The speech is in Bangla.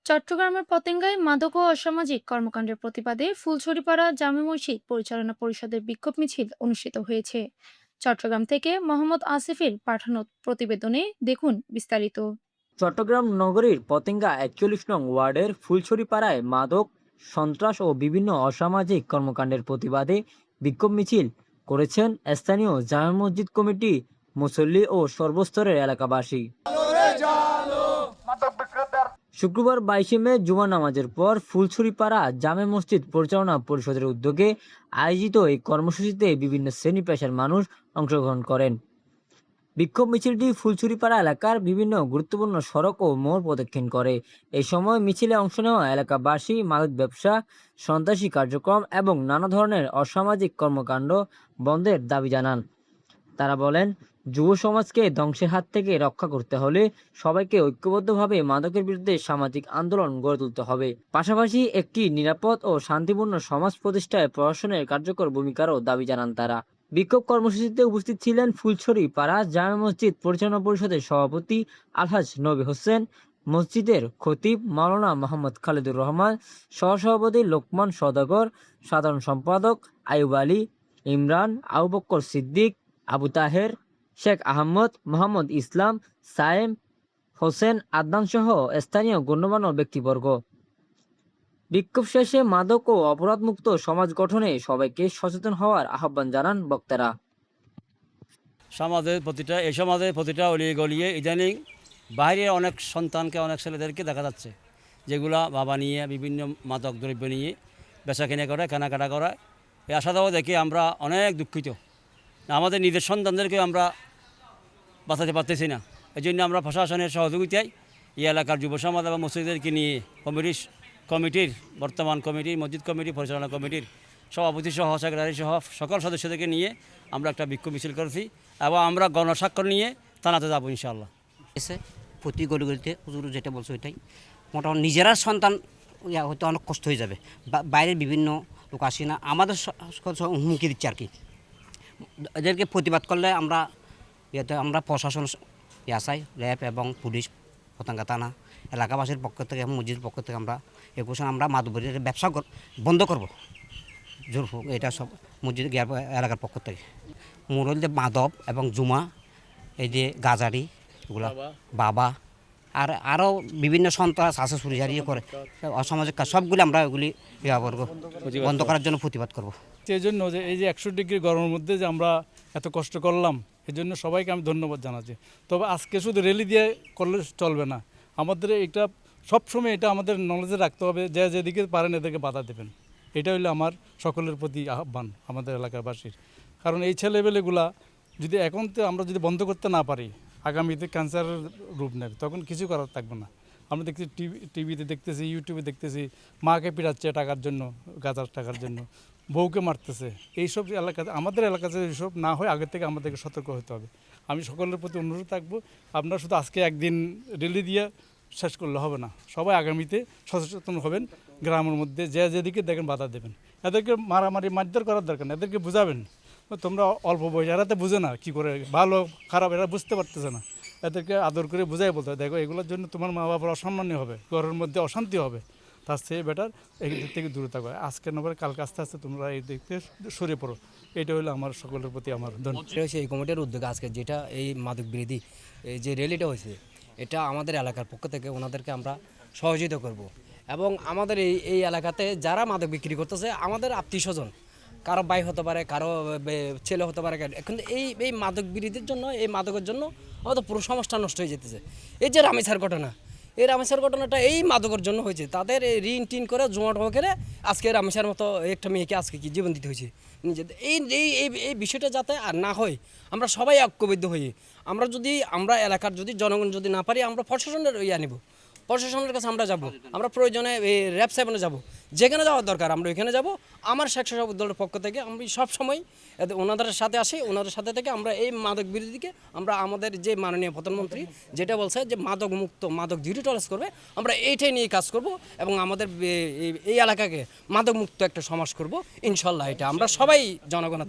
চট্টগ্রামের পতেঙ্গায় মাদক ও অসামাজিক কর্মকাণ্ডের প্রতিবাদে ফুলছড়িপাড়া জামে মসজিদ পরিচালনা পরিষদের বিক্ষোভ মিছিল অনুষ্ঠিত হয়েছে। চট্টগ্রাম থেকে মোহাম্মদ আসিফের পাঠানো প্রতিবেদনে দেখুন বিস্তারিত। চট্টগ্রাম নগরীর পতেঙ্গা ৪১ নং ওয়ার্ডের ফুলছড়িপাড়ায় মাদক, সন্ত্রাস ও বিভিন্ন অসামাজিক কর্মকাণ্ডের প্রতিবাদে বিক্ষোভ মিছিল করেছেন স্থানীয় জামে মসজিদ কমিটি, মুসল্লি ও সর্বস্তরের এলাকাবাসী। শুক্রবার ২২শে মে জুমা নামাজের পর ফুলছড়িপাড়া জামে মসজিদ পরিচালনা পরিষদের উদ্যোগে আয়োজিত এই কর্মসূচিতে বিভিন্ন শ্রেণী পেশার মানুষ অংশগ্রহণ করেন। বিক্ষোভ মিছিলটি ফুলছড়িপাড়া এলাকার বিভিন্ন গুরুত্বপূর্ণ সড়ক ও মোড় প্রদক্ষিণ করে। এই সময় মিছিলে অংশ নেওয়া এলাকাবাসী মাদক ব্যবসা, সন্ত্রাসী কার্যক্রম এবং নানা ধরনের অসামাজিক কর্মকাণ্ড বন্ধের দাবি জানান। তারা বলেন, যুব সমাজকে ধ্বংসের হাত থেকে রক্ষা করতে হলে সবাইকে ঐক্যবদ্ধভাবে মাদকের বিরুদ্ধে সামাজিক আন্দোলন গড়ে তুলতে হবে। পাশাপাশি একটি নিরাপদ ও শান্তিপূর্ণ সমাজ প্রতিষ্ঠায় প্রশাসনের কার্যকর ভূমিকারও দাবি জানান তারা। বিক্ষোভ কর্মসূচিতে উপস্থিত ছিলেন ফুলছড়ি পাড়া জামে মসজিদ পরিচালনা পরিষদের সভাপতি আলহাজ নবী হোসেন, মসজিদের খতিব মাওলানা মোহাম্মদ খালেদুর রহমান, সহসভাপতি লোকমান সওদাগর, সাধারণ সম্পাদক আইয়ুব আলী, ইমরান, আবু বক্কর সিদ্দিক, আবু তাহের, শেখ আহমদ, মোহাম্মদ ইসলাম, সায়েম, হোসেন, আদনান সহ স্থানীয় গণ্যমান্য ব্যক্তিবর্গ। বিক্ষোভ শেষে মাদক ও অপরাধমুক্ত সমাজ গঠনে সবাইকে সচেতন হওয়ার আহ্বান জানান বক্তারা। এই সমাজের প্রতিটা অলিয়ে গলিয়ে ইদানিং বাইরের অনেক সন্তানকে, অনেক ছেলেদেরকে দেখা যাচ্ছে যেগুলা বাবা নিয়ে বিভিন্ন মাদক দ্রব্য নিয়ে বেচা কিনে করে, কেনাকাটা করে। এই আশাটাও দেখে আমরা অনেক দুঃখিত। আমাদের নিজের সন্তানদেরকে আমরা বাঁচাতে পারতেছি না। এই জন্য আমরা প্রশাসনের সহযোগিতায় এই এলাকার যুব সমাজ এবং মসজিদদেরকে নিয়ে কমিটির বর্তমান কমিটি, মসজিদ কমিটি, পরিচালনা কমিটির সভাপতি সহ, সেক্রেটারি সহ সকল সদস্যদেরকে নিয়ে আমরা একটা বিক্ষোভ মিছিল করেছি এবং আমরা গণস্বাক্ষর নিয়ে থানাতে যাবো ইনশাআল্লাহ। প্রতি গলিতে হুজুর যেটা বলছে ওইটাই, মোটামুটি নিজেরা সন্তান হয়তো অনেক কষ্ট হয়ে যাবে, বাইরের বিভিন্ন লোক আসি না, আমাদের হুমকি দিচ্ছে আর কি। এদেরকে প্রতিবাদ করলে আমরা প্রশাসন চাই, র্যাব এবং পুলিশ, পতেঙ্গা থানা, এলাকাবাসীর পক্ষ থেকে এবং মসজিদের পক্ষ থেকে আমরা আমরা মাদকের ব্যবসা বন্ধ করব জোর হোক, এটা সব মসজিদ এলাকার পক্ষ থেকে। মুরল যে মাদক এবং জুমা, এই যে গাজারি, এগুলো বাবা আর আরও বিভিন্ন সন্ত্রাস আছে, চুরিজারি করে, অসামাজিক কাজ, সবগুলি আমরা ওগুলি বন্ধ করার জন্য প্রতিবাদ করব। এই জন্য যে এই যে 100 ডিগ্রি গরমের মধ্যে যে আমরা এত কষ্ট করলাম, এই জন্য সবাইকে আমি ধন্যবাদ জানাচ্ছি। তবে আজকে শুধু র্যালি দিয়ে করলে চলবে না, আমাদের এটা সবসময় এটা আমাদের নলেজে রাখতে হবে, যে যেদিকে পারেন এদেরকে বাধা দেবেন। এটা হলো আমার সকলের প্রতি আহ্বান আমাদের এলাকাবাসীর। কারণ এই ছেলেবেলেগুলা যদি এখন তো আমরা যদি বন্ধ করতে না পারি, আগামীতে ক্যান্সারের রূপ নেবে, তখন কিছু করার থাকবে না। আমরা দেখছি টিভিতে দেখতেছি, ইউটিউবে দেখতেছি, মাকে পিটাচ্ছে টাকার জন্য, গাঁজার টাকার জন্য, বউকে মারতেছে। এইসব এলাকাতে, আমাদের এলাকাতে এইসব না হয় আগের থেকে আমাদেরকে সতর্ক হতে হবে। আমি সকলের প্রতি অনুরোধ থাকবো, আপনারা শুধু আজকে একদিন রেলি দিয়ে শেষ করলে হবে না, সবাই আগামীতে সচেতন হবেন। গ্রামের মধ্যে যে যেদিকে দেখেন বাধা দেবেন, এদেরকে মারামারি মারধর করার দরকার না, এদেরকে বুঝাবেন। তোমরা অল্প বয়স, এরা তো বুঝে না কী করে ভালো খারাপ, এরা বুঝতে পারতেছে না। এদেরকে আদর করে বুঝাই বলতে হবে, দেখো এগুলোর জন্য তোমার মা বাবার অসম্মানী হবে, ঘরের মধ্যে অশান্তি হবে, তার চেয়ে বেটার এই দিক থেকে দূরে থাকবে। আজকে নগরে কালকে আস্তে আস্তে তোমরা এই দিক থেকে সরে পড়ো। এটা হলো আমার সকলের প্রতি আমার ধন্যবাদ। এই কমিটির উদ্যোগে আজকে যেটা এই মাদক বিরোধী এই যে র্যালিটা হয়েছে, এটা আমাদের এলাকার পক্ষ থেকে ওনাদেরকে আমরা সহযোগিতা করব। এবং আমাদের এই এলাকাতে যারা মাদক বিক্রি করতেছে, আমাদের আত্মীয় স্বজন, কারো ভাই হতে পারে, কারো ছেলে হতে পারে। এখন এই মাদক বিরোধীর জন্য, এই মাদকের জন্য আমাদের পুরো সমাজটা নষ্ট হয়ে যেতেছে। এই যে রামেসার ঘটনা, এই রামেসার ঘটনাটা এই মাদকের জন্য হয়েছে। তাদের ঋণ টিন করে জমাট করে আজকে রামেসার মতো একটা মেয়েকে আজকে কি জীবন দিতে হয়েছে নিজেদের। এই বিষয়টা যাতে আর না হয়, আমরা সবাই ঐক্যবদ্ধ হই। আমরা এলাকার যদি জনগণ যদি না পারি, আমরা প্রশাসনের আনিব, প্রশাসনের কাছে আমরা যাব, আমরা প্রয়োজনে র্যাব সাহেবনে যাব, যেখানে যাওয়ার দরকার আমরা ওইখানে যাব। আমার স্বেচ্ছাসেবক দলের পক্ষ থেকে আমি সবসময় ওনাদের সাথে আসি, ওনাদের সাথে থেকে আমরা এই মাদক বিরোধীকে আমরা আমাদের যে মাননীয় প্রধানমন্ত্রী যেটা বলছে যে মাদক মুক্ত, মাদক জিরো টলারেন্স করবে, আমরা এইটাই নিয়ে কাজ করব এবং আমাদের এই এলাকাকে মাদক মুক্ত একটা সমাজ করব ইনশাল্লাহ। এটা আমরা সবাই জনগণের